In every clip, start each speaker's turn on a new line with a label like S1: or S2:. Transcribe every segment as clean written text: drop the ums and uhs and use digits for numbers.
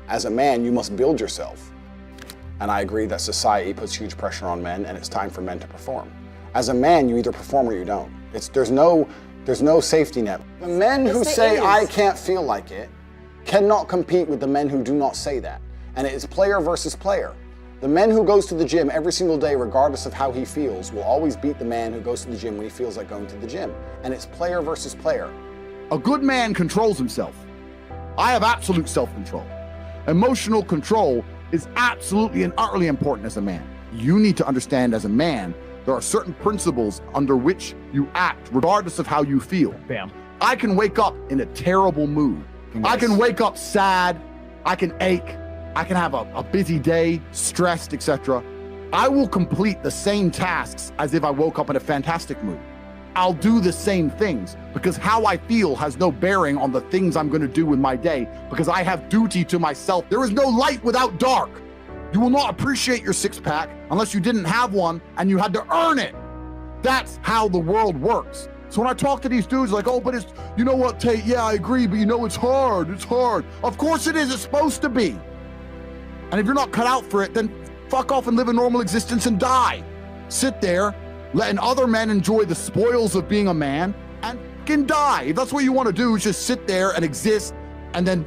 S1: As a man, you must build yourself. And I agree that society puts huge pressure on men, and it's time for men to perform. As a man, you either perform or you don't. There's no safety net. The men who say, I can't feel like it, cannot compete with the men who do not say that. And it is player versus player. The man who goes to the gym every single day, regardless of how he feels, will always beat the man who goes to the gym when he feels like going to the gym. And it's player versus player.
S2: A good man controls himself. I have absolute self-control. Emotional control is absolutely and utterly important as a man. You need to understand as a man, there are certain principles under which you act regardless of how you feel.
S3: Bam.
S2: I can wake up in a terrible mood.
S1: Yes.
S2: I can wake up sad. I can ache. I can have a busy day, stressed, etc. I will complete the same tasks as if I woke up in a fantastic mood. I'll do the same things because how I feel has no bearing on the things I'm going to do with my day because I have duty to myself. There is no light without dark. You will not appreciate your six-pack unless you didn't have one and you had to earn it. That's how the world works. So when I talk to these dudes like, oh, but it's, you know what, Tate, yeah, I agree, but you know, it's hard. Of course it is, it's supposed to be. And if you're not cut out for it, then fuck off and live a normal existence and die. Sit there, letting other men enjoy the spoils of being a man and fucking die. If that's what you want to do, is just sit there and exist and then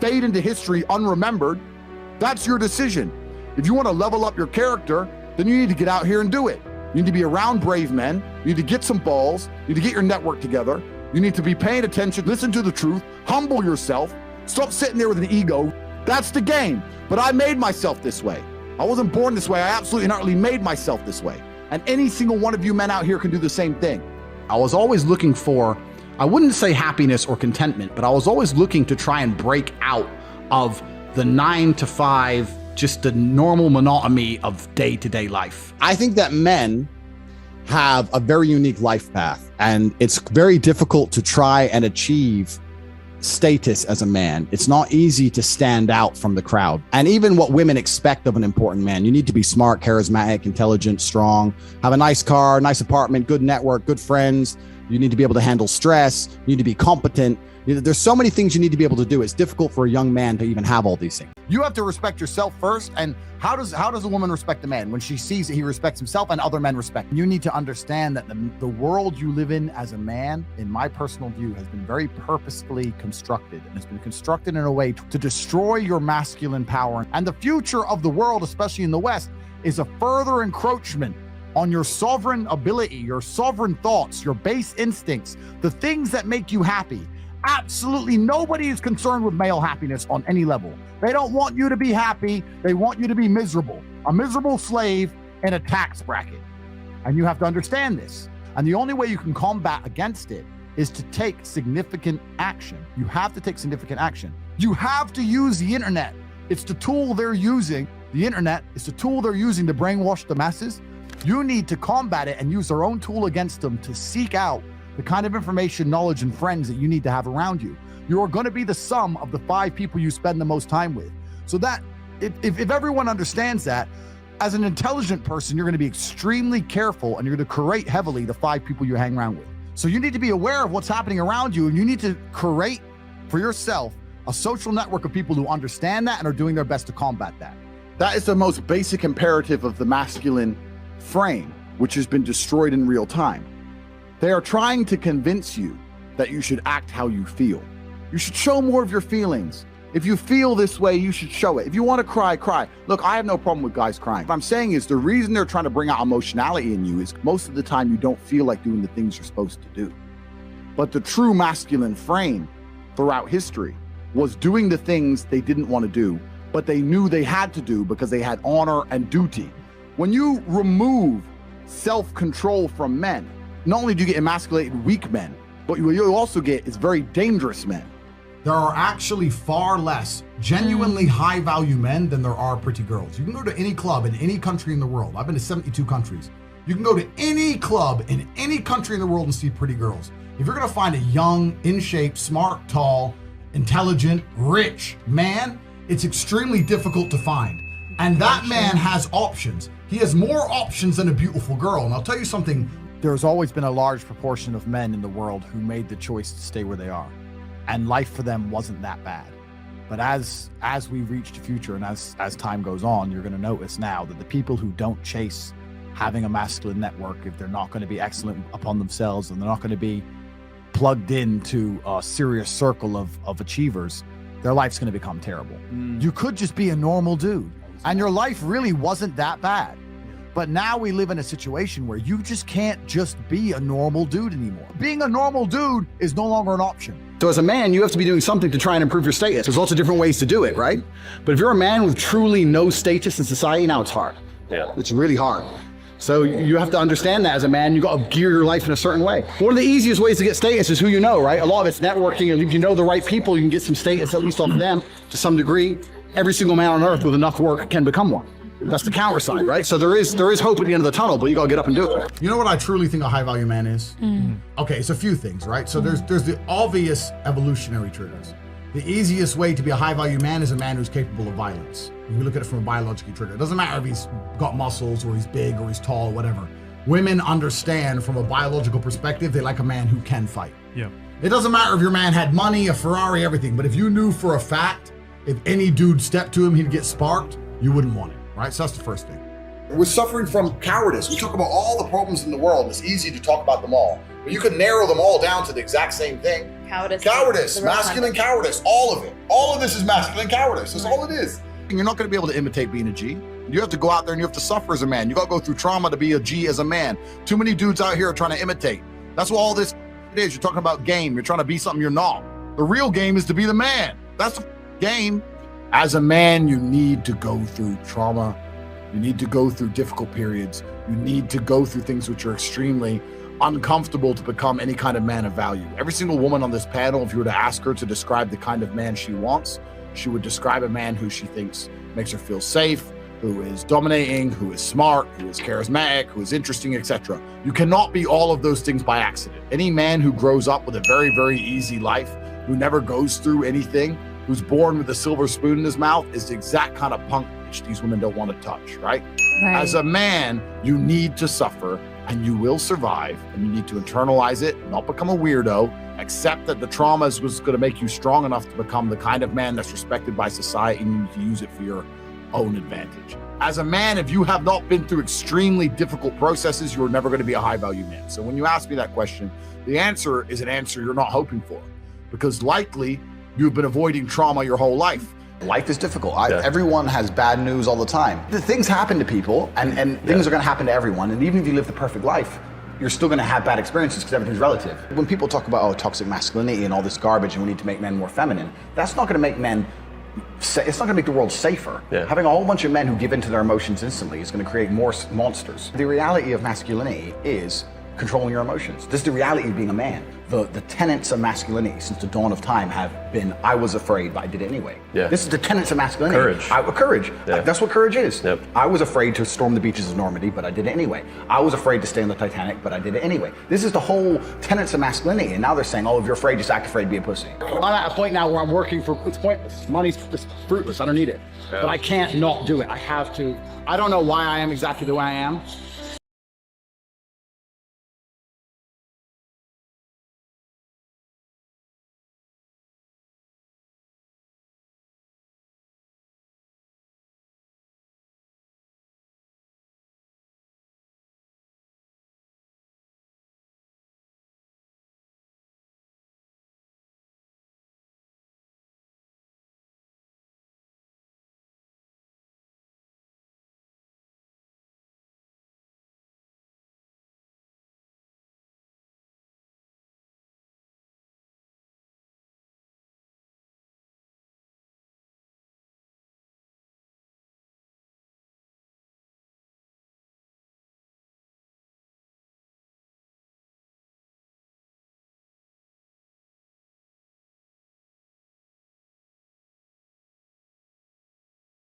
S2: fade into history unremembered. That's your decision. If you want to level up your character, then you need to get out here and do it. You need to be around brave men. You need to get some balls. You need to get your network together. You need to be paying attention, listen to the truth, humble yourself, stop sitting there with an ego. That's the game. But I made myself this way. I wasn't born this way. I absolutely and utterly made myself this way. And any single one of you men out here can do the same thing.
S4: I was always looking for, I wouldn't say happiness or contentment, but I was always looking to try and break out of the 9 to 5, just the normal monotony of day-to-day life.
S5: I think that men have a very unique life path, and it's very difficult to try and achieve status as a man. It's not easy to stand out from the crowd. And even what women expect of an important man, you need to be smart, charismatic, intelligent, strong, have a nice car, nice apartment, good network, good friends. You need to be able to handle stress. You need to be competent. There's so many things you need to be able to do. It's difficult for a young man to even have all these things.
S2: You have to respect yourself first. And how does a woman respect a man? When she sees that he respects himself and other men respect. You need to understand that the world you live in as a man, in my personal view, has been very purposefully constructed. And it's been constructed in a way to destroy your masculine power. And the future of the world, especially in the West, is a further encroachment on your sovereign ability, your sovereign thoughts, your base instincts, the things that make you happy. Absolutely nobody is concerned with male happiness on any level. They don't want you to be happy. They want you to be miserable, a miserable slave in a tax bracket. And you have to understand this. And the only way you can combat against it is to take significant action. You have to take significant action. You have to use the internet. It's the tool they're using. The internet is the tool they're using to brainwash the masses. You need to combat it and use their own tool against them to seek out the kind of information, knowledge, and friends that you need to have around you. You are going to be the sum of the 5 people you spend the most time with. So that if everyone understands that, as an intelligent person, you're going to be extremely careful and you're going to curate heavily the 5 people you hang around with. So you need to be aware of what's happening around you, and you need to curate for yourself a social network of people who understand that and are doing their best to combat that. That is the most basic imperative of the masculine frame, which has been destroyed in real time. They are trying to convince you that you should act how you feel. You should show more of your feelings. If you feel this way, you should show it. If you want to cry, cry. Look, I have no problem with guys crying. What I'm saying is the reason they're trying to bring out emotionality in you is most of the time you don't feel like doing the things you're supposed to do. But the true masculine frame throughout history was doing the things they didn't want to do, but they knew they had to do because they had honor and duty. When you remove self-control from men, not only do you get emasculated weak men, but what you also get is very dangerous men.
S6: There are actually far less genuinely high value men than there are pretty girls. You can go to any club in any country in the world. I've been to 72 countries. You can go to any club in any country in the world and see pretty girls. If you're gonna find a young, in shape, smart, tall, intelligent, rich man, it's extremely difficult to find. And that man has options. He has more options than a beautiful girl. And I'll tell you something.
S3: There's always been a large proportion of men in the world who made the choice to stay where they are. And life for them wasn't that bad.
S2: But as we reach the future and as time goes on, you're going to notice now that the people who don't chase having a masculine network, if they're not going to be excellent upon themselves and they're not going to be plugged into a serious circle of achievers, their life's going to become terrible. You could just be a normal dude and your life really wasn't that bad. But now we live in a situation where you just can't just be a normal dude anymore. Being a normal dude is no longer an option.
S4: So as a man, you have to be doing something to try and improve your status. There's lots of different ways to do it, right? But if you're a man with truly no status in society, now it's hard.
S7: Yeah.
S4: It's really hard. So you have to understand that as a man, you got to gear your life in a certain way. One of the easiest ways to get status is who you know, right? A lot of it's networking, and if you know the right people, you can get some status, at least off of them, to some degree. Every single man on earth with enough work can become one. That's the counter side, right? So there is hope at the end of the tunnel, but you gotta get up and do it.
S6: You know what I truly think a high value man is? Okay, it's a few things, right? So there's the obvious evolutionary triggers. The easiest way to be a high value man is a man who's capable of violence. If we look at it from a biological trigger, it doesn't matter if he's got muscles or he's big or he's tall, whatever. Women understand from a biological perspective, they like a man who can fight.
S7: Yeah.
S6: It doesn't matter if your man had money, a Ferrari, everything, but if you knew for a fact, if any dude stepped to him, he'd get sparked, you wouldn't want it, right? So that's the first thing.
S2: We're suffering from cowardice. We talk about all the problems in the world. It's easy to talk about them all, but you can narrow them all down to the exact same thing. Cowardice, masculine cowardice, all of it. All of this is masculine cowardice. That's all it is.
S6: You're not going to be able to imitate being a G. You have to go out there and you have to suffer as a man. You got to go through trauma to be a G as a man. Too many dudes out here are trying to imitate. That's what all this is. You're talking about game. You're trying to be something you're not. The real game is to be the man. That's the game. As a man, you need to go through trauma. You need to go through difficult periods. You need to go through things which are extremely uncomfortable to become any kind of man of value. Every single woman on this panel, if you were to ask her to describe the kind of man she wants, she would describe a man who she thinks makes her feel safe, who is dominating, who is smart, who is charismatic, who is interesting, etc. You cannot be all of those things by accident. Any man who grows up with a very, very easy life, who never goes through anything, who's born with a silver spoon in his mouth, is the exact kind of punk which these women don't want to touch, right? As a man, you need to suffer and you will survive, and you need to internalize it, not become a weirdo, accept that the trauma was going to make you strong enough to become the kind of man that's respected by society, and you need to use it for your own advantage. As a man, if you have not been through extremely difficult processes, you're never going to be a high value man. So when you ask me that question, the answer is an answer you're not hoping for, because likely you've been avoiding trauma your whole life.
S1: Life is difficult. Everyone has bad news all the time. The things happen to people, and things are going to happen to everyone. And even if you live the perfect life, you're still going to have bad experiences because everything's relative. When people talk about toxic masculinity and all this garbage, and we need to make men more feminine, that's not going to make men. It's not going to make the world safer. Having a whole bunch of men who give into their emotions instantly is going to create more monsters. The reality of masculinity is controlling your emotions. This is the reality of being a man. The tenets of masculinity since the dawn of time have been, I was afraid, but I did it anyway. This is the tenets of masculinity. Courage. That's what courage is. I was afraid to storm the beaches of Normandy, but I did it anyway. I was afraid to stay on the Titanic, but I did it anyway. This is the whole tenets of masculinity, and now they're saying, oh, if you're afraid, just act afraid, be a pussy.
S4: I'm at a point now where I'm working for, it's pointless. Money's just fruitless, I don't need it. But I can't not do it, I have to. I don't know why I am exactly the way I am,